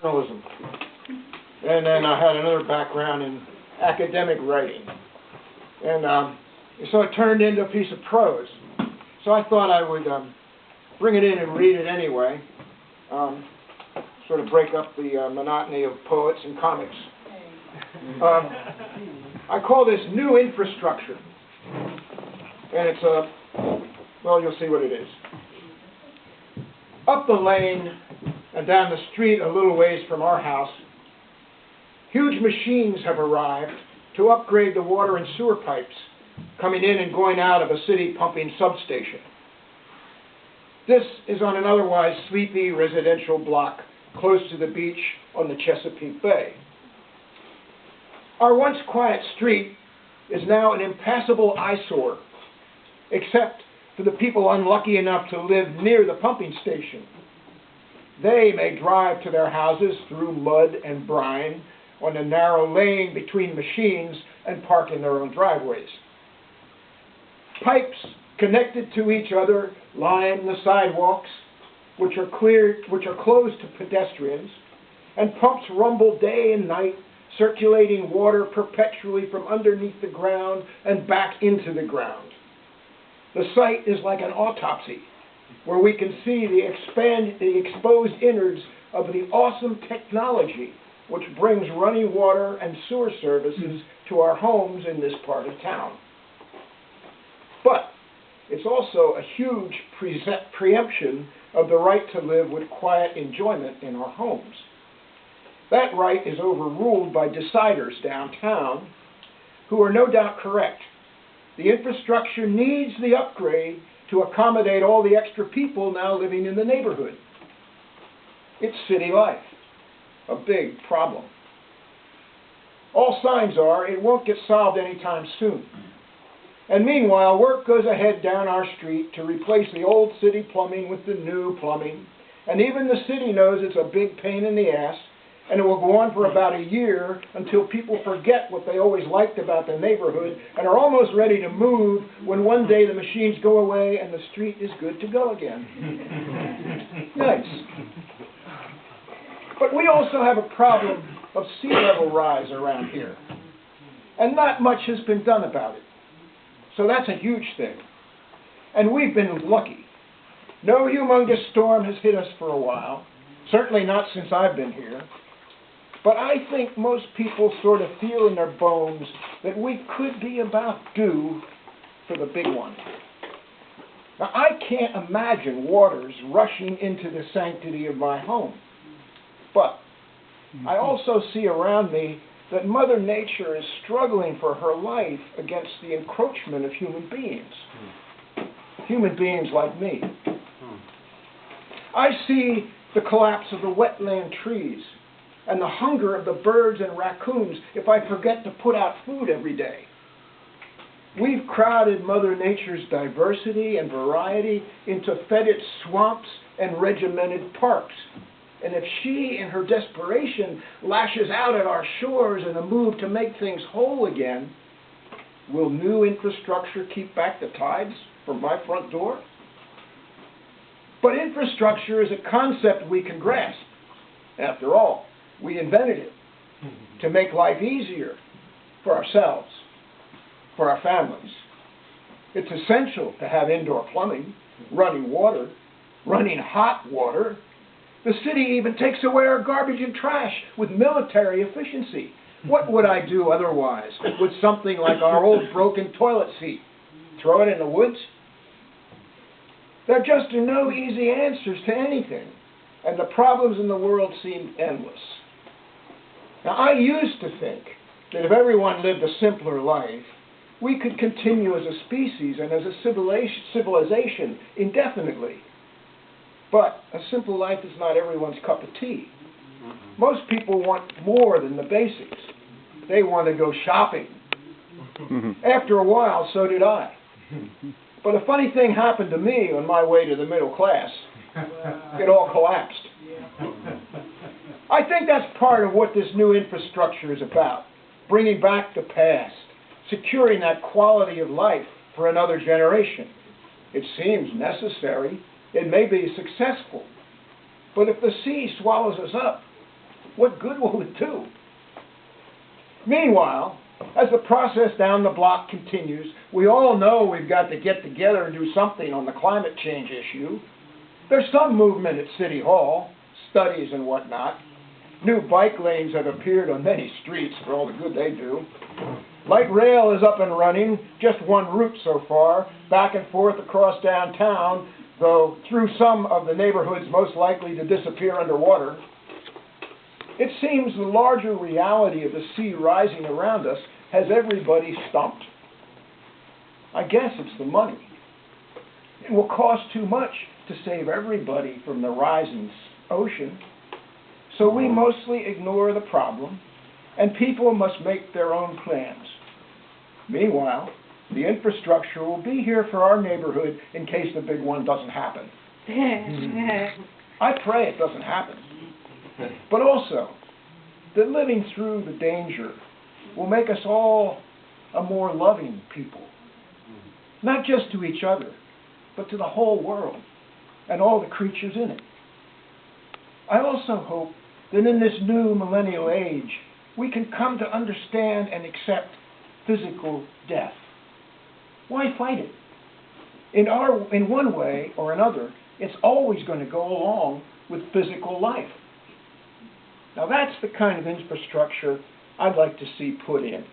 journalism. And then I had another background in academic writing. And so it turned into a piece of prose. So I thought I would bring it in and read it anyway, sort of break up the monotony of poets and comics. I call this New Infrastructure. And it's well, you'll see what it is. Up the lane and down the street a little ways from our house, huge machines have arrived to upgrade the water and sewer pipes coming in and going out of a city pumping substation. This is on an otherwise sleepy residential block close to the beach on the Chesapeake Bay. Our once quiet street is now an impassable eyesore, except for the people unlucky enough to live near the pumping station. They may drive to their houses through mud and brine on a narrow lane between machines and park in their own driveways. Pipes connected to each other line the sidewalks, which are closed to pedestrians, and pumps rumble day and night, circulating water perpetually from underneath the ground and back into the ground. The site is like an autopsy, where we can see the exposed innards of the awesome technology which brings running water and sewer services to our homes in this part of town. But it's also a huge preemption of the right to live with quiet enjoyment in our homes. That right is overruled by deciders downtown who are no doubt correct. The infrastructure needs the upgrade to accommodate all the extra people now living in the neighborhood. It's city life, a big problem. All signs are it won't get solved anytime soon. And meanwhile, work goes ahead down our street to replace the old city plumbing with the new plumbing. And even the city knows it's a big pain in the ass, and it will go on for about a year until people forget what they always liked about the neighborhood and are almost ready to move when one day the machines go away and the street is good to go again. Nice. But we also have a problem of sea level rise around here, and not much has been done about it. So that's a huge thing. And we've been lucky. No humongous storm has hit us for a while, certainly not since I've been here. But I think most people sort of feel in their bones that we could be about due for the big one. Now, I can't imagine waters rushing into the sanctity of my home. But I also see around me that Mother Nature is struggling for her life against the encroachment of human beings. Human beings like me. I see the collapse of the wetland trees and the hunger of the birds and raccoons if I forget to put out food every day. We've crowded Mother Nature's diversity and variety into fetid swamps and regimented parks. And if she, in her desperation, lashes out at our shores in a move to make things whole again, will new infrastructure keep back the tides from my front door? But infrastructure is a concept we can grasp. After all, we invented it to make life easier for ourselves, for our families. It's essential to have indoor plumbing, running water, running hot water. The city even takes away our garbage and trash with military efficiency. What would I do otherwise with something like our old broken toilet seat? Throw it in the woods? There just are no easy answers to anything, and the problems in the world seem endless. Now, I used to think that if everyone lived a simpler life, we could continue as a species and as a civilization indefinitely. But a simple life is not everyone's cup of tea. Most people want more than the basics. They want to go shopping. After a while, so did I. But a funny thing happened to me on my way to the middle class. It all collapsed. I think that's part of what this new infrastructure is about. Bringing back the past. Securing that quality of life for another generation. It seems necessary. It may be successful. But if the sea swallows us up, What good will it do? Meanwhile, as the process down the block continues, we all know we've got to get together and do something on the climate change issue. There's some movement at City Hall, studies and whatnot. New bike lanes have appeared on many streets for all the good they do. Light rail is up and running, just one route so far, back and forth across downtown, though through some of the neighborhoods most likely to disappear underwater. It seems the larger reality of the sea rising around us has everybody stumped. I guess it's the money. It will cost too much to save everybody from the rising ocean. So we mostly ignore the problem, and people must make their own plans. Meanwhile, the infrastructure will be here for our neighborhood in case the big one doesn't happen. I pray it doesn't happen. But also, that living through the danger will make us all a more loving people. Not just to each other, but to the whole world and all the creatures in it. I also hope that in this new millennial age, we can come to understand and accept physical death. Why fight it? In one way or another, it's always going to go along with physical life. Now that's the kind of infrastructure I'd like to see put in.